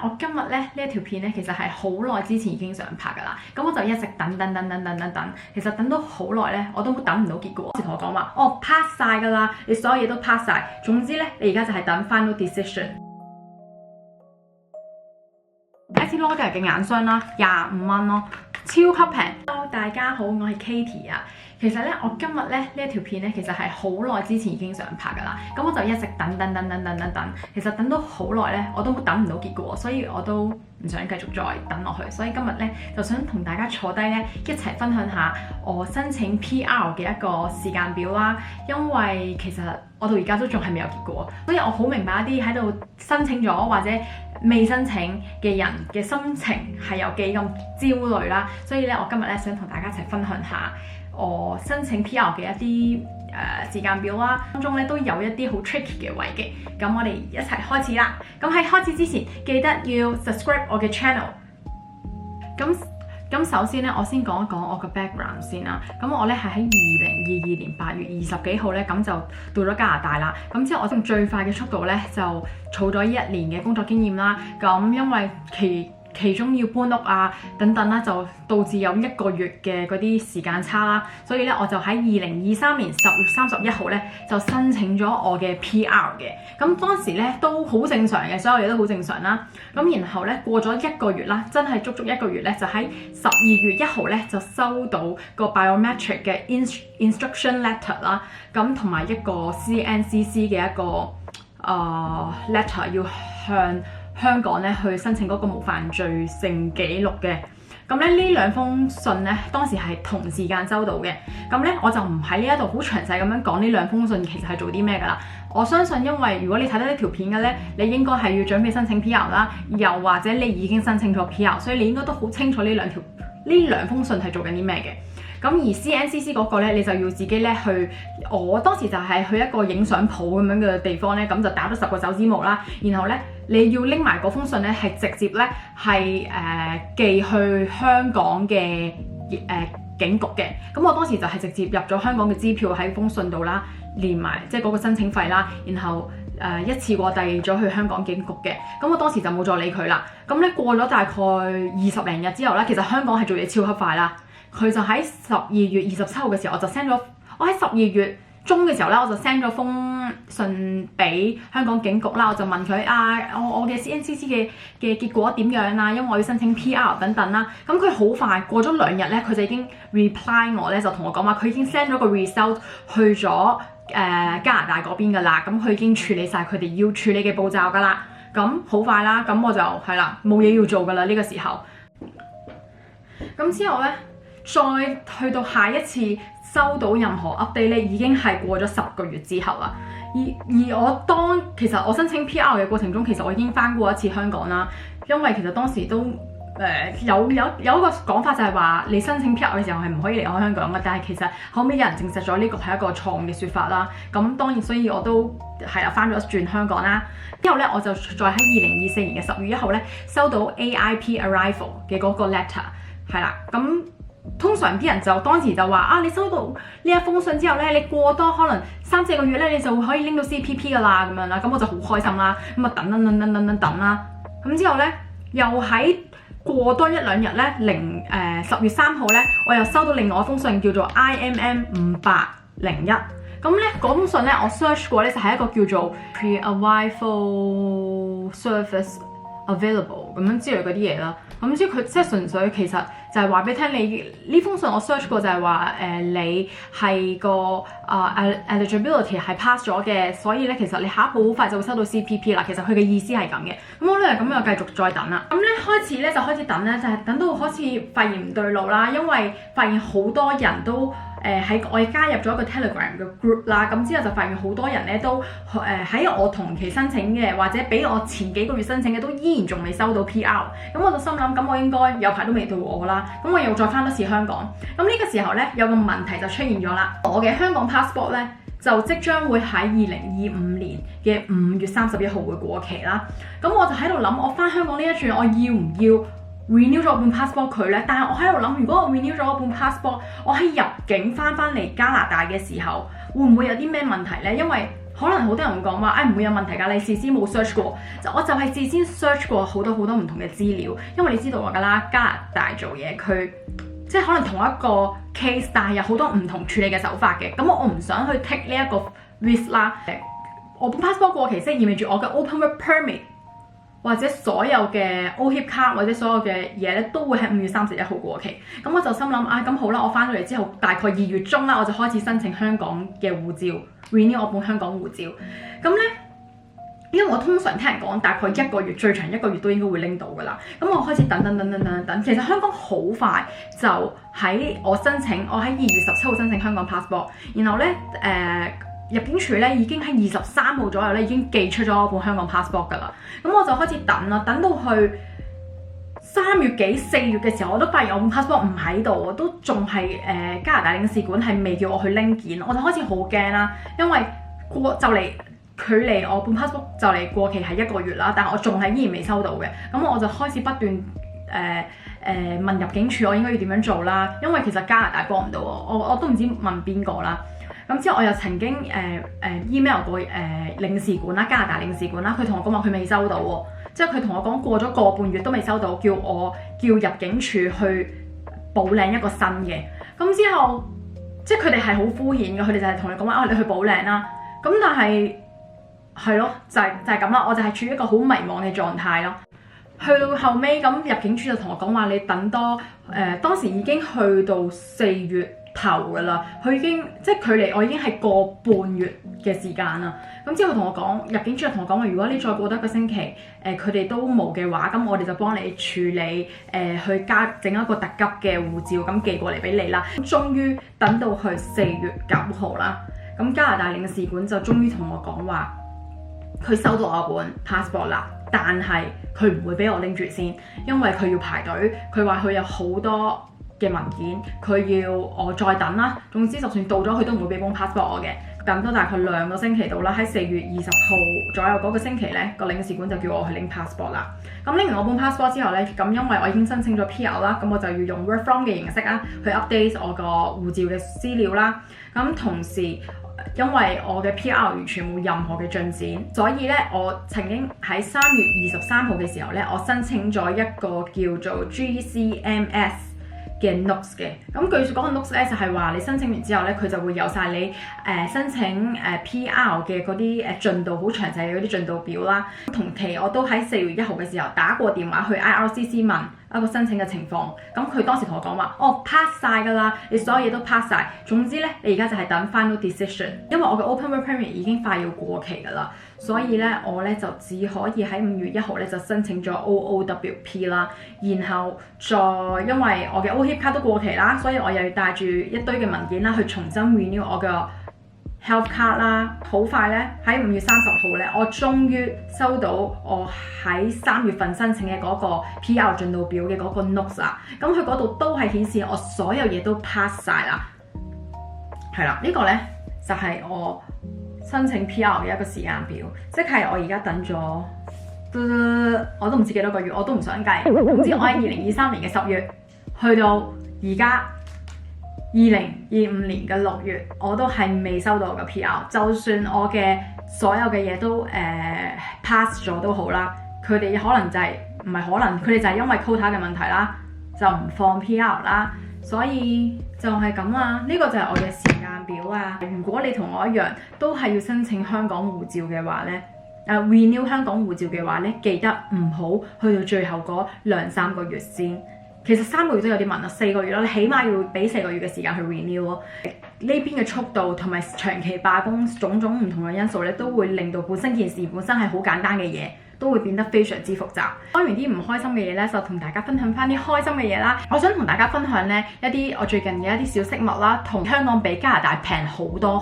我今日咧呢一條片咧，其實係好耐之前已經想拍噶啦，咁我就一直等，其實等到好耐咧，我都等唔到結果。同我講話，哦 pass 晒噶啦，你所有嘢都 pass 晒，總之咧，你而家就係等 final decision。Estée Lauder 嘅眼霜啦，25蚊咯，超級平。Hello， 大家好，我係 Katie 啊。其實咧，我今日咧呢一條片咧，其實係好耐之前已經想拍噶啦，咁我就一直等，其實等到好耐咧，我都等唔到結果，所以我都唔想繼續再等落去，所以今日咧就想同大家坐低咧一齊分享下我申請 PR 嘅一個時間表啦，因為其實我到而家都仲係未有結果，所以我好明白一啲喺度申請咗或者未申請嘅人嘅心情係有幾咁焦慮啦，所以咧我今日咧想同大家一齊分享下我申請 PR 嘅一啲時間表啦，當中咧都有一啲好 tricky 嘅位嘅，咁我哋一齊開始啦。咁喺開始之前，記得要 subscribe 我嘅 channel。咁首先咧，我先講一講我個 background 先啦。咁我咧係喺2022年8月20幾號咧，咁就到咗加拿大啦。咁之後我用最快嘅速度咧，就儲咗1年嘅工作經驗啦。咁因為其中要搬屋啊等等啦，就導致有1個月嘅嗰啲時間差啦，所以咧我就喺2023年10月31號咧就申請咗我嘅 PR 嘅。咁當時咧都好正常嘅，所有嘢都好正常啦。咁然後咧過咗1個月啦，真係足足1個月咧，就喺12月1號咧就收到個 biometric 嘅 instruction letter 啦，咁同埋一個 CNCC 嘅一個letter 要向香港咧去申請嗰個無犯罪性記錄嘅。咁咧呢兩封信咧當時係同時間收到嘅。咁咧我就唔喺呢一度好詳細咁樣講呢兩封信其實係做啲咩㗎啦。我相信因為如果你睇到呢條片嘅咧，你應該係要準備申請 PR 啦，又或者你已經申請咗 PR， 所以你應該都好清楚呢兩封信係做緊啲咩嘅。咁而 CNCC 嗰個咧，你就要自己咧去，我當時就係去一個影相鋪咁樣嘅地方咧，咁就打咗10個手指模啦，然後咧你要拎埋嗰封信咧係直接咧係寄去香港嘅警局嘅。咁我當時就係直接入咗香港嘅支票喺封信度啦，連埋即係嗰個申請費啦，然後一次過遞咗去香港警局嘅。咁我當時就冇再理佢啦。咁咧過咗大概20零日之後咧，其實香港係做嘢超級快啦。佢就喺12月27號嘅時候，我就 send 咗，我喺12月中嘅時候咧，我就 send 咗封信俾香港警局啦，我就問佢我嘅 CNCC 嘅結果點樣啊？因為我要申請 PR 等等啦。咁佢好快過咗2日咧，佢就已經 reply 我咧，就同我講話佢已經 send 咗個 result 去咗加拿大嗰邊噶啦。咁佢已經處理晒佢哋要處理嘅步驟噶啦。咁好快啦，咁我就係啦，冇嘢要做噶啦呢個時候。咁之後咧，再去到下一次收到任何 update 咧，已經係過咗10個月之後啦。而其實我申請 PR 嘅過程中，其實我已經返過一次香港啦。因為其實當時都有一個講法就係話，你申請 PR 嘅時候係唔可以離開香港嘅。但係其實後尾有人證實咗呢個係一個錯誤嘅説法啦。咁當然，所以我都係啦，返咗一轉香港啦。之後咧，我就再喺2024年嘅10月1號咧收到 AIP arrival 嘅嗰個 letter 係啦。咁通常啲人就當時就話你收到呢一封信之後咧，你過多可能3-4個月咧，你就會可以拎到 CPP 噶啦咁樣啦。咁我就好開心啦。咁啊等啦。咁之後咧，又喺過多1-2日咧，10月3號咧，我又收到另外一封信叫做 IMM 5801。咁咧嗰封信咧，我 search 過咧就係一個叫做 pre-arrival service available 咁樣之類嗰啲嘢啦。咁即係佢即係純粹其實就係話俾你聽，你呢封信我 search 過就係話你係個eligibility 係 pass 咗嘅，所以咧其實你下一步好快就會收到 CPP 啦。其實佢嘅意思係咁嘅。咁我咧咁又繼續再等啦。咁咧開始等咧，就係等到開始發現唔對路啦，因為發現好多人都喺我加入咗一個 Telegram 嘅 group 啦。咁之後就發現好多人咧都喺我同期申請嘅，或者比我前幾個月申請嘅都依然仲未收到 PR。咁我就心諗，咁我應該有排都未到我啦。咁我又再返多次香港。咁呢個時候咧，有個問題就出現咗啦。我嘅香港 passport 咧就即將會喺2025年嘅5月31號會過期啦。咁我就喺度諗，我返香港呢一轉，我要唔要 renew 咗我本 passport 佢咧？但係我喺度諗，如果我 renew 咗我本 passport， 我喺入境返嚟加拿大嘅時候，會唔會有啲咩問題咧？因為可能好多人會講話，唔會有問題㗎，你事先冇 search 過，我就係事先 search 過好多唔同嘅資料，因為你知道我㗎啦，加拿大做嘢佢即係可能同一個 case， 但係有好多唔同處理嘅手法嘅，咁我唔想去 take 呢一個 risk 啦。我本 passport 過期，即係意味住我嘅 open work permit 或者所有嘅 OHIP 卡或者所有嘅嘢咧，都會喺5月31號過期。咁我就心諗咁好啦，我翻咗嚟之後，大概2月中啦，我就開始申請香港嘅護照 renew 我本香港護照。咁咧，因為我通常聽人講大概1個月，最長1個月都應該會拎到㗎啦。咁我開始等，其實香港好快就喺我喺2月17號申請香港 passport， 然後咧入境處咧已經喺23號左右咧已經寄出咗我本香港 passport 㗎啦。咁我就開始等啦，等到去3月幾4月嘅時候，我都發現我本 passport 唔喺度，我都仲係加拿大領事館係未叫我去拎件，我就開始好驚啦，因為距離我本 passport 就嚟過期係1個月啦，但係我仲係依然未收到嘅。咁我就開始不斷問入境處我應該要點樣做啦，因為其實加拿大幫唔到我都唔知問邊個啦。咁之後我又曾經email 過領事館啦，加拿大領事館啦，佢同我講話佢未收到喎，即係佢同我講過咗個半月都未收到，叫入境處去補領一個新嘅。咁之後即係佢哋係好敷衍嘅，佢哋就係同你講話你去補領啦。咁但係咯，就係咁啦，我就係處於一個好迷茫嘅狀態咯。去到後尾咁入境處就同我講話你等多當時已經去到4月頭㗎啦，佢已經即係距離我已經係個半月嘅時間啦。咁之後同我講，入境處就同我講話，如果你再過多1個星期，佢哋都冇嘅話，咁我哋就幫你處理去整一個特急嘅護照，咁寄過嚟俾你啦。終於等到去4月9號啦，咁加拿大領事館就終於同我講話，佢收到我本 passport 啦，但係佢唔會俾我拎住先，因為佢要排隊，佢話佢有好多嘅文件，佢要我再等啦。總之就算到咗，佢都唔會俾本 passport 我嘅。等咗大概2個星期到啦，喺4月20號左右嗰個星期咧，個領事館就叫我去拎 passport 啦。咁拎完我本 passport 之後咧，咁因為我已經申請咗 PR 啦，咁我就要用 work from 嘅形式啦，去 update 我個護照嘅資料啦。咁同時因為我嘅 PR 完全冇任何嘅進展，所以咧我曾經喺3月23號嘅時候咧，我申請咗一個叫做 GCMS嘅 notes 嘅。咁據說嗰個 notes 咧就係話你申請完之後咧，佢就會有晒你申請PR 嘅嗰啲進度好詳細嘅嗰啲進度表啦。同期我都喺4月1號嘅時候打過電話去 IRCC 問一個申請嘅情況，咁佢當時同我講話，pass 晒㗎啦，你所有嘢都 pass 晒。總之咧，你而家就係等 final decision，因為我嘅 open work permit 已經快要過期㗎啦，所以咧我咧就只可以喺5月1號咧就申請咗 OOWP 啦，然後再因為我嘅 OHIP 卡都過期啦，所以我又要帶住一堆嘅文件啦去重新 renew 我嘅health card 啦。好快咧，喺5月30號咧，我終於收到我喺3月份申請嘅嗰個 PR 進度表嘅嗰個 notes 啦。咁佢嗰度都係顯示我所有嘢都 pass 晒啦。係啦，呢個咧就係我申請 PR 嘅一個時間表，即係我而家等咗，我都唔知幾多個月，我都唔想計。總之我喺2023年嘅10月去到而家2025年嘅6月，我都係未收到我嘅 PR。就算我嘅所有嘅嘢都pass 咗都好啦，佢哋可能就係唔係可能，佢哋就係因為 quota 嘅問題啦，就唔放 PR 啦。所以就係咁啦，呢個就係我嘅時間表啊。如果你同我一樣都係要申請香港護照嘅話咧，renew 香港護照嘅話咧，記得唔好去到最後嗰2-3個月先。其實3個月都有啲慢啦，4個月咯，你起碼要俾4個月嘅時間去 renew 咯。呢邊嘅速度同埋長期罷工種種唔同嘅因素咧，都會令到件事本身係好簡單嘅嘢，都會變得非常之複雜。講完啲唔開心嘅嘢咧，就同大家分享翻啲開心嘅嘢啦。我想同大家分享咧一啲我最近嘅一啲小飾物啦，同香港比加拿大平好多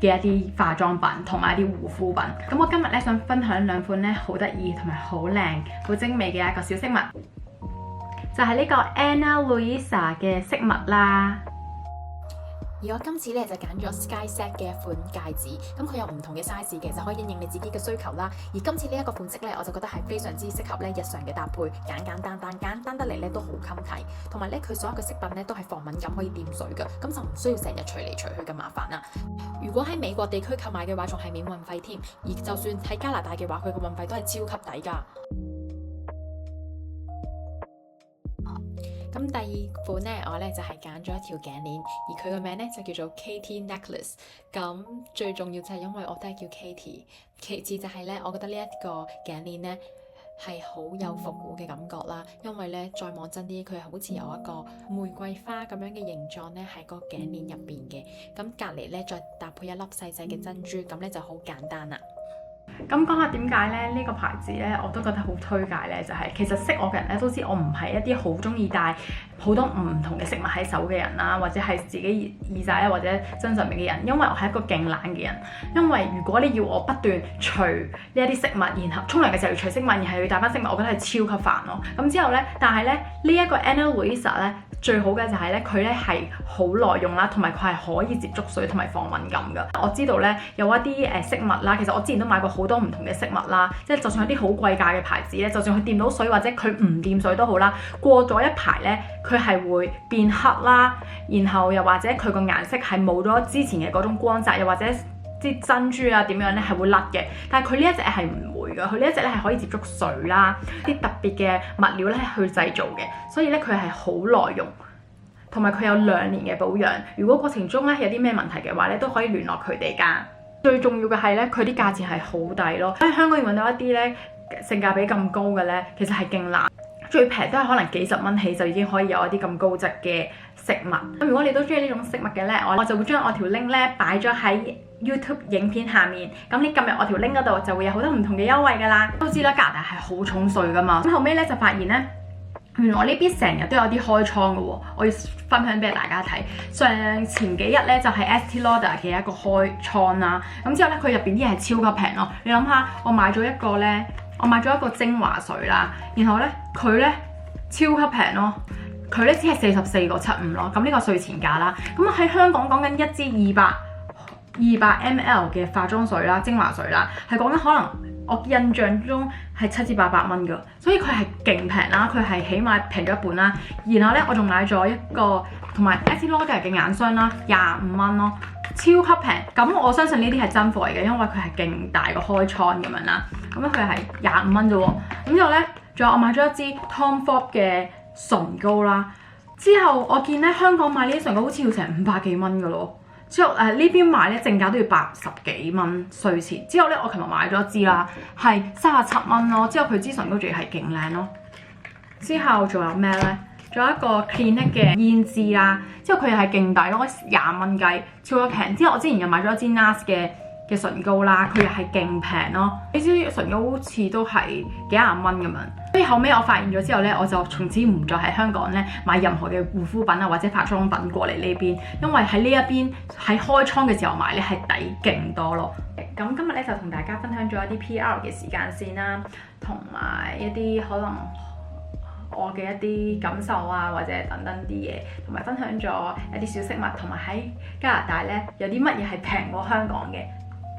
嘅一啲化妝品同埋一啲護膚品。咁我今日咧想分享2款咧好得意同埋好靚、好精美嘅一個小飾物。就係呢個 Ana Luisa 嘅飾物啦。而我今次咧就揀咗 SkySet 嘅一款戒指，咁佢有唔同嘅 size 嘅，就可以應你自己嘅需求啦。而今次呢一個款式咧，我就覺得係非常之適合咧日常嘅搭配，簡單得嚟咧都好襟睇，同埋咧佢所有嘅飾品咧都係防敏感，可以掂水嘅，咁就唔需要成日除嚟除去咁麻煩啦。如果喺美國地區購買嘅話，仲係免運費添，而就算喺加拿大嘅話，佢個運費都係超級抵㗎。咁第二款咧，我咧就係揀咗一條頸鏈，而佢個名咧就叫做 Katie Necklace。咁最重要就係因為我都係叫 Katie， 其次就係咧，我覺得呢一個頸鏈咧係好有復古嘅感覺啦，因為咧再望真啲，佢係好似有一個玫瑰花咁樣嘅形狀咧喺個頸鏈入邊嘅，咁隔離咧再搭配一粒細細嘅珍珠，咁咧就好簡單啦。咁講下點解咧呢個牌子咧，我都覺得好推介咧，就係其實識我嘅人咧都知我唔係一啲好中意戴好多唔同嘅飾物喺手嘅人啦，或者係自己耳仔啊或者身上面嘅人，因為我係一個勁懶嘅人。因為如果你要我不斷除呢一啲飾物，然後沖涼嘅時候要除飾物，然後要戴翻飾物，我覺得係超級煩咯。咁之後咧，但係咧呢一個 Ana Luisa 咧最好嘅就係咧佢咧係好耐用啦，同埋佢係可以接觸水同埋防敏感㗎。我知道咧有一啲飾物啦，其實我之前都買過好多唔同嘅飾物啦，即係就算有啲好貴價嘅牌子咧，就算佢掂到水或者佢唔掂水都好啦，過咗一排咧佢係會變黑啦，然後又或者佢個顏色係冇咗之前嘅嗰種光澤，又或者啲珍珠啊點樣咧係會甩嘅。但係佢呢一隻係唔會㗎，佢呢一隻咧係可以接觸水啦，啲特別嘅物料咧去製造嘅，所以咧佢係好耐用，同埋佢有2年嘅保養。如果過程中咧有啲咩問題嘅話咧，都可以聯絡佢哋㗎。最重要嘅係咧，佢啲價錢係好抵咯。喺香港要揾到一啲咧性價比咁高嘅咧，其實係勁難。最平都係可能幾十蚊起就已經可以有一啲咁高質嘅飾物。咁如果你都中意呢種飾物嘅咧，我就會將我條 link 咧擺咗喺 YouTube 影片下面。咁你撳入我條 link 嗰度就會有好多唔同嘅優惠㗎啦。都知啦，加拿大係好重稅㗎嘛。咁後尾咧就發現咧，原來呢邊成日都有啲開倉嘅喎，我要分享俾大家睇。前幾日咧就係 Estée Lauder 嘅一個開倉啦，咁之後咧佢入邊啲嘢係超級平咯。你諗下，我買咗一個精華水啦，然後咧佢咧超級平咯，佢咧只係44.75咯。咁呢個稅前價啦。咁喺香港講緊一支200 ml 嘅化妝水啦，精華水啦，係講緊可能我印象中係700至800蚊㗎，所以佢係勁平啦，佢係起碼平咗一半啦。然後咧我仲買咗一個同埋 Estée Lauder 嘅眼霜啦，25蚊咯，超級平。咁我相信呢啲係真貨嚟嘅，因為佢係勁大個開倉咁樣啦。咁咧佢係25蚊啫喎。咁之後咧，仲有我買咗一支 Tom Ford 嘅唇膏啦。之後我見咧香港買呢啲唇膏好似要成500幾蚊㗎咯。之後呢邊買咧正價都要80幾蚊稅前。之後咧我琴日買咗一支啦，係37蚊咯。之後佢支唇膏仲要係勁靚咯。之後仲有咩咧？仲有一個 Clinique 嘅胭脂啦。之後佢又係勁抵咯，20蚊雞，超級平。之後我之前又買咗一支 NARS 嘅唇膏啦，佢又係勁平咯。呢支唇膏好似都係幾廿蚊咁樣。所以後尾我發現咗之後咧，我就從此唔再喺香港咧買任何嘅護膚品啊或者化妝品過嚟呢邊，因為喺呢一邊喺開倉嘅時候買咧係抵勁多咯。咁今日咧就同大家分享咗一啲 PR 嘅時間線啦，同埋一啲可能我嘅一啲感受啊，或者等等啲嘢，同埋分享咗一啲小飾物，同埋喺加拿大咧有啲乜嘢係平過香港嘅。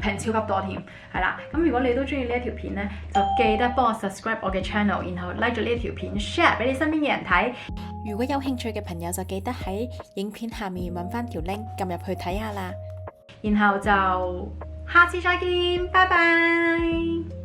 平超級多添，係啦。咁如果你都中意呢一條片咧，就記得幫我 subscribe 我嘅 channel， 然後 like 咗呢一條片 share 俾你身邊嘅人睇。如果有興趣嘅朋友就記得喺影片下面揾翻條 link 撳入去睇下啦。然後就下次再見，拜拜。